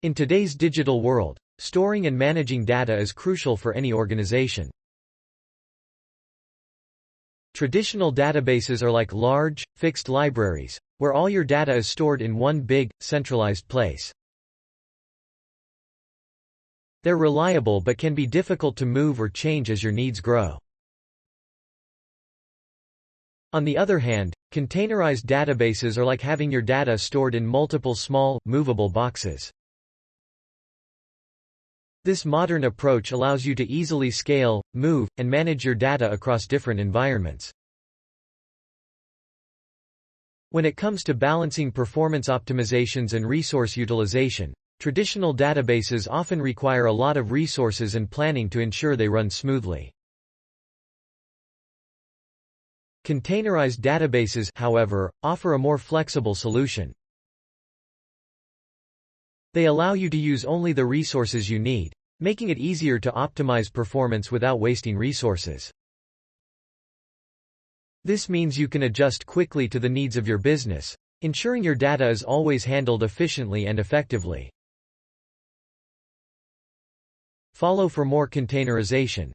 In today's digital world, storing and managing data is crucial for any organization. Traditional databases are like large, fixed libraries, where all your data is stored in one big, centralized place. They're reliable but can be difficult to move or change as your needs grow. On the other hand, containerized databases are like having your data stored in multiple small, movable boxes. This modern approach allows you to easily scale, move, and manage your data across different environments. When it comes to balancing performance optimizations and resource utilization, traditional databases often require a lot of resources and planning to ensure they run smoothly. Containerized databases, however, offer a more flexible solution. They allow you to use only the resources you need, making it easier to optimize performance without wasting resources. This means you can adjust quickly to the needs of your business, ensuring your data is always handled efficiently and effectively. Follow for more containerization.